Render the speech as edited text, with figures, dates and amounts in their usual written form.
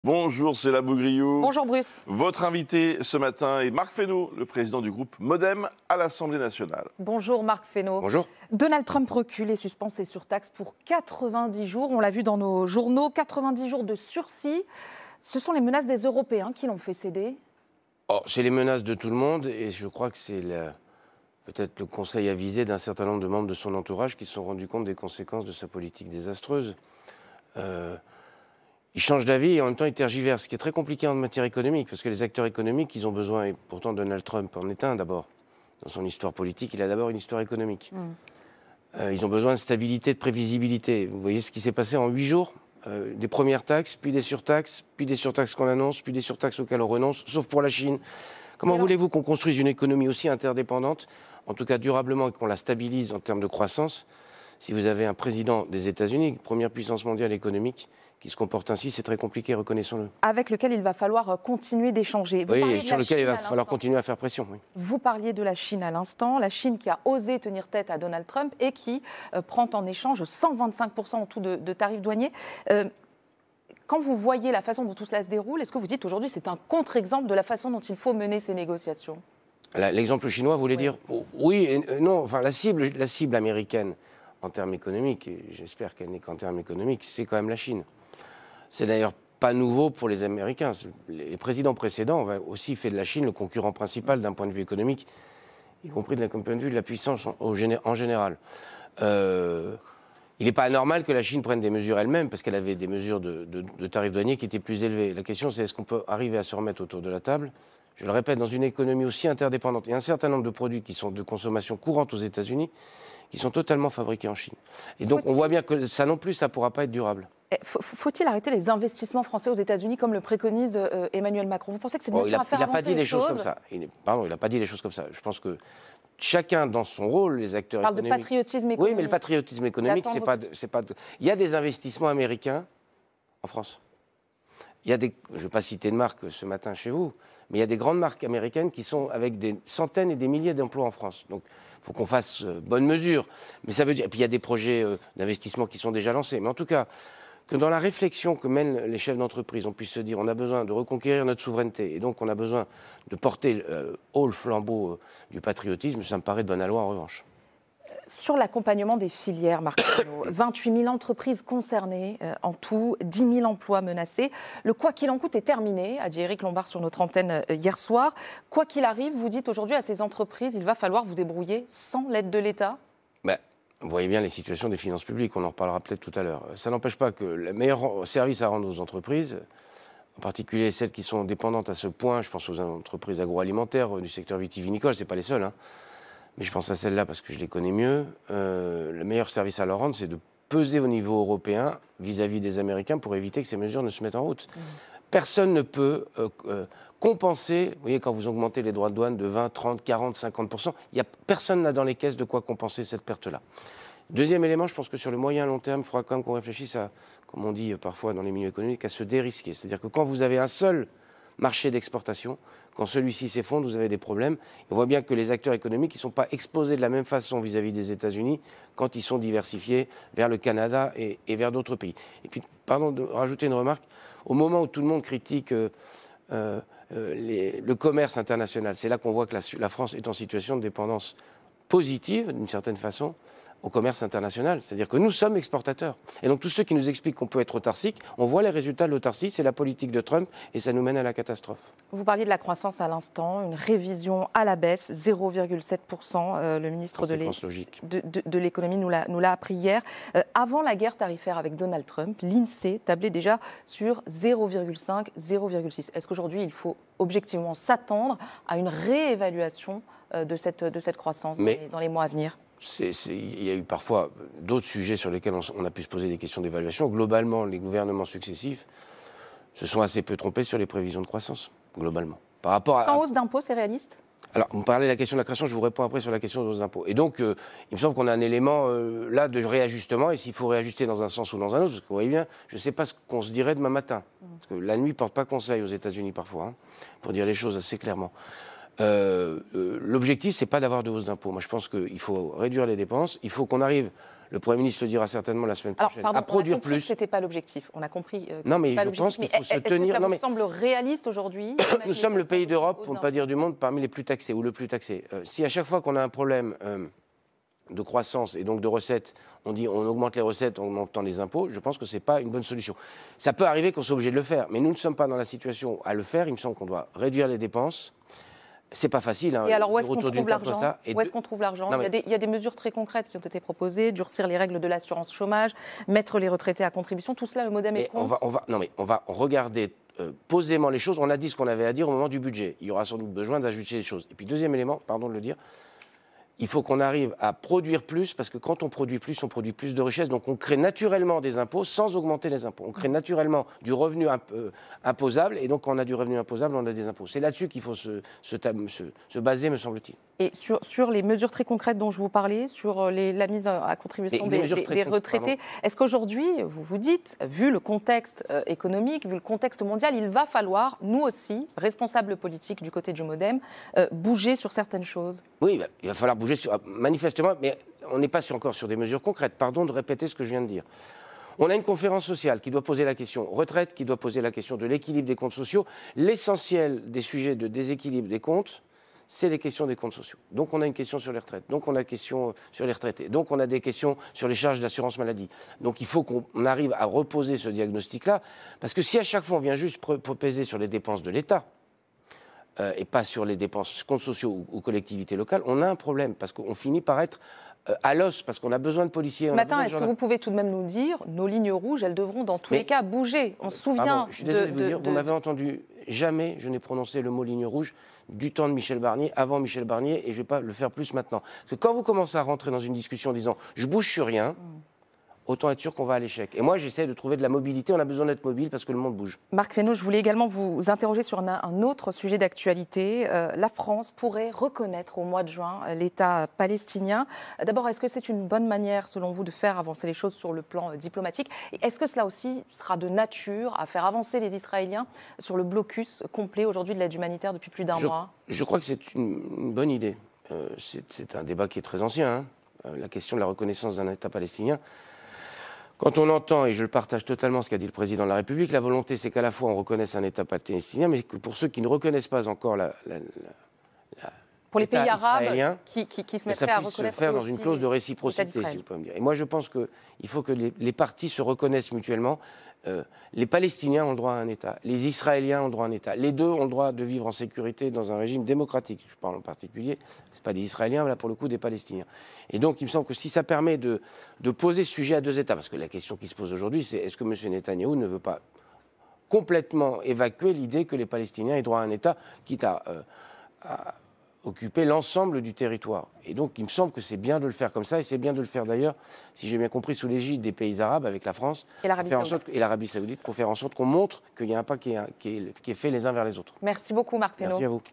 Bonjour, c'est la Bougriou. Bonjour Bruce. Votre invité ce matin est Marc Fesneau, le président du groupe Modem à l'Assemblée nationale. Bonjour Marc Fesneau. Bonjour. Donald Trump recule et suspend ses surtaxes pour 90 jours. On l'a vu dans nos journaux, 90 jours de sursis. Ce sont les menaces des Européens qui l'ont fait céder. C'est les menaces de tout le monde et je crois que c'est peut-être le conseil avisé d'un certain nombre de membres de son entourage qui se sont rendus compte des conséquences de sa politique désastreuse. Il change d'avis et en même temps il tergiverse, ce qui est très compliqué en matière économique, parce que les acteurs économiques, ils ont besoin, et pourtant Donald Trump en est un d'abord. Dans son histoire politique, il a d'abord une histoire économique. Ils ont besoin de stabilité, de prévisibilité. Vous voyez ce qui s'est passé en 8 jours, des premières taxes, puis des surtaxes qu'on annonce, puis des surtaxes auxquelles on renonce, sauf pour la Chine. Comment voulez-vous qu'on construise une économie aussi interdépendante, en tout cas durablement, et qu'on la stabilise en termes de croissance, si vous avez un président des États-Unis, première puissance mondiale économique, qui se comporte ainsi, c'est très compliqué, reconnaissons-le. Avec lequel il va falloir continuer d'échanger. Oui, et sur lequel il va falloir continuer à faire pression. Oui. Vous parliez de la Chine à l'instant, la Chine qui a osé tenir tête à Donald Trump et qui prend en échange 125% en tout de tarifs douaniers. Quand vous voyez la façon dont tout cela se déroule, est-ce que vous dites aujourd'hui c'est un contre-exemple de la façon dont il faut mener ces négociations? L'exemple chinois voulait dire oui et non. Enfin, la cible américaine en termes économiques, et j'espère qu'elle n'est qu'en termes économiques, c'est quand même la Chine. C'est d'ailleurs pas nouveau pour les Américains. Les présidents précédents ont aussi fait de la Chine le concurrent principal d'un point de vue économique, y compris d'un point de vue de la puissance en général. Il n'est pas anormal que la Chine prenne des mesures elle-même, parce qu'elle avait des mesures de tarifs douaniers qui étaient plus élevés. La question, c'est est-ce qu'on peut arriver à se remettre autour de la table? Je le répète, dans une économie aussi interdépendante, il y a un certain nombre de produits qui sont de consommation courante aux États-Unis, qui sont totalement fabriqués en Chine. Et donc, on voit bien que ça non plus, ça ne pourra pas être durable. Faut-il arrêter les investissements français aux États-Unis comme le préconise Emmanuel Macron? Vous pensez que c'est bien à faire avancer les choses? Il n'a pas dit les choses comme ça. Je pense que chacun dans son rôle, les acteurs économiques... On parle de patriotisme économique. Oui, mais le patriotisme économique, c'est pas... Il y a des investissements américains en France. Il y a des... Je ne vais pas citer de marque ce matin chez vous, mais il y a des grandes marques américaines qui sont avec des centaines et des milliers d'emplois en France. Donc, il faut qu'on fasse bonne mesure. Mais ça veut dire... Et puis, il y a des projets d'investissement qui sont déjà lancés. Mais en tout cas... que dans la réflexion que mènent les chefs d'entreprise, on puisse se dire on a besoin de reconquérir notre souveraineté et donc on a besoin de porter haut le flambeau du patriotisme, ça me paraît de bonne loi en revanche. Sur l'accompagnement des filières, Marc Fesneau, 28 000 entreprises concernées en tout, 10 000 emplois menacés. Le quoi qu'il en coûte est terminé, a dit Éric Lombard sur notre antenne hier soir. Quoi qu'il arrive, vous dites aujourd'hui à ces entreprises, il va falloir vous débrouiller sans l'aide de l'État? Vous voyez bien les situations des finances publiques, on en reparlera peut-être tout à l'heure. Ça n'empêche pas que le meilleur service à rendre aux entreprises, en particulier celles qui sont dépendantes à ce point, je pense aux entreprises agroalimentaires du secteur vitivinicole, ce n'est pas les seules, hein, mais je pense à celles-là parce que je les connais mieux. Le meilleur service à leur rendre, c'est de peser au niveau européen vis-à-vis des Américains pour éviter que ces mesures ne se mettent en route. Personne ne peut compenser, vous voyez, quand vous augmentez les droits de douane de 20, 30, 40, 50%, personne n'a dans les caisses de quoi compenser cette perte-là. Deuxième élément, je pense que sur le moyen et long terme, il faudra quand même qu'on réfléchisse à, comme on dit parfois dans les milieux économiques, à se dérisquer. C'est-à-dire que quand vous avez un seul marché d'exportation, quand celui-ci s'effondre, vous avez des problèmes. On voit bien que les acteurs économiques ne sont pas exposés de la même façon vis-à-vis des États-Unis quand ils sont diversifiés vers le Canada et vers d'autres pays. Et puis, pardon de rajouter une remarque, au moment où tout le monde critique le commerce international, c'est là qu'on voit que la France est en situation de dépendance positive, d'une certaine façon, au commerce international. C'est-à-dire que nous sommes exportateurs. Et donc tous ceux qui nous expliquent qu'on peut être autarcique, on voit les résultats de l'autarcie, c'est la politique de Trump et ça nous mène à la catastrophe. Vous parliez de la croissance à l'instant, une révision à la baisse, 0,7%. Le ministre de l'économie nous l'a appris hier. Avant la guerre tarifaire avec Donald Trump, l'INSEE tablait déjà sur 0,5, 0,6. Est-ce qu'aujourd'hui, il faut objectivement s'attendre à une réévaluation de cette croissance dans les mois à venir? Il y a eu parfois d'autres sujets sur lesquels on a pu se poser des questions d'évaluation. Globalement, les gouvernements successifs se sont assez peu trompés sur les prévisions de croissance, globalement. Sans hausse d'impôts, c'est réaliste? Alors, vous me parlez de la question de la création, je vous réponds après sur la question de hausse d'impôts. Et donc, il me semble qu'on a un élément là de réajustement, et s'il faut réajuster dans un sens ou dans un autre, parce que vous voyez bien, je ne sais pas ce qu'on se dirait demain matin. Parce que la nuit ne porte pas conseil aux États-Unis parfois, hein, pour dire les choses assez clairement. L'objectif, c'est pas d'avoir de hausse d'impôts. Moi, je pense qu'il faut réduire les dépenses. Il faut qu'on arrive le Premier ministre le dira certainement la semaine prochaine. Alors, pardon, à produire on a compris plus. que c'était pas l'objectif. On a compris. Non, mais je pense qu'il faut se tenir. Ça vous semble réaliste aujourd'hui? Nous sommes le pays d'Europe, pour ne pas dire du monde, parmi les plus taxés ou le plus taxé. Si à chaque fois qu'on a un problème de croissance et donc de recettes, on dit on augmente les recettes en augmentant les impôts, je pense que ce n'est pas une bonne solution. Ça peut arriver qu'on soit obligé de le faire, mais nous ne sommes pas dans la situation à le faire. Il me semble qu'on doit réduire les dépenses. C'est pas facile. Hein, et alors, où est-ce qu'on trouve l'argent? Où est-ce qu'on trouve l'argent? Il y a des mesures très concrètes qui ont été proposées, durcir les règles de l'assurance chômage, mettre les retraités à contribution. Tout cela, le MoDem est contre. On va regarder posément les choses. On a dit ce qu'on avait à dire au moment du budget. Il y aura sans doute besoin d'ajouter des choses. Et puis, deuxième élément, pardon de le dire, il faut qu'on arrive à produire plus, parce que quand on produit plus de richesses. Donc on crée naturellement des impôts sans augmenter les impôts. On crée naturellement du revenu imposable, et donc quand on a du revenu imposable, on a des impôts. C'est là-dessus qu'il faut se baser, me semble-t-il. Et sur les mesures très concrètes dont je vous parlais, sur la mise à contribution des retraités, est-ce qu'aujourd'hui, vous vous dites, vu le contexte économique, vu le contexte mondial, il va falloir, nous aussi, responsables politiques du côté du MoDem, bouger sur certaines choses? Oui, il va falloir bouger manifestement, mais on n'est pas encore sur des mesures concrètes. Pardon de répéter ce que je viens de dire. On a une conférence sociale qui doit poser la question retraite, qui doit poser la question de l'équilibre des comptes sociaux. L'essentiel des sujets de déséquilibre des comptes, c'est les questions des comptes sociaux. Donc on a une question sur les retraites, donc on a une question sur les retraités, donc on a des questions sur les charges d'assurance maladie. Donc il faut qu'on arrive à reposer ce diagnostic-là, parce que si à chaque fois on vient juste peser sur les dépenses de l'État, et pas sur les dépenses comptes sociaux ou collectivités locales, on a un problème, parce qu'on finit par être à l'os, parce qu'on a besoin de policiers. Ce matin, est-ce que vous pouvez tout de même nous dire, nos lignes rouges, elles devront dans tous les cas bouger? On se souvient... je suis désolé de vous dire, vous m'avez entendu, jamais je n'ai prononcé le mot ligne rouge du temps de Michel Barnier, avant Michel Barnier, et je ne vais pas le faire plus maintenant. Parce que quand vous commencez à rentrer dans une discussion en disant « je bouge sur rien », autant être sûr qu'on va à l'échec. Et moi, j'essaie de trouver de la mobilité. On a besoin d'être mobile parce que le monde bouge. Marc Fesneau, je voulais également vous interroger sur un autre sujet d'actualité. La France pourrait reconnaître au mois de juin l'État palestinien. D'abord, est-ce que c'est une bonne manière, selon vous, de faire avancer les choses sur le plan diplomatique? Et est-ce que cela aussi sera de nature à faire avancer les Israéliens sur le blocus complet aujourd'hui de l'aide humanitaire depuis plus d'un mois? Je crois que c'est une bonne idée. C'est un débat qui est très ancien, hein. La question de la reconnaissance d'un État palestinien. Quand on entend, et je le partage totalement ce qu'a dit le président de la République, la volonté c'est qu'à la fois on reconnaisse un État palestinien, mais que pour ceux qui ne reconnaissent pas encore pour les pays arabes qui se mettraient à reconnaître, ça puisse se faire dans une clause de réciprocité, si vous pouvez me dire. Et moi je pense qu'il faut que les parties se reconnaissent mutuellement. Les Palestiniens ont le droit à un État, les Israéliens ont le droit à un État. Les deux ont le droit de vivre en sécurité dans un régime démocratique. Je parle en particulier, ce n'est pas des Israéliens, mais là pour le coup des Palestiniens. Et donc il me semble que si ça permet de poser ce sujet à deux États, parce que la question qui se pose aujourd'hui, c'est est-ce que M. Netanyahou ne veut pas complètement évacuer l'idée que les Palestiniens aient droit à un État, quitte à occuper l'ensemble du territoire. Et donc, il me semble que c'est bien de le faire comme ça, et c'est bien de le faire d'ailleurs, si j'ai bien compris, sous l'égide des pays arabes, avec la France et l'Arabie Saoudite, pour faire en sorte qu'on montre qu'il y a un pas qui est fait les uns vers les autres. Merci beaucoup, Marc Fesneau. Merci à vous.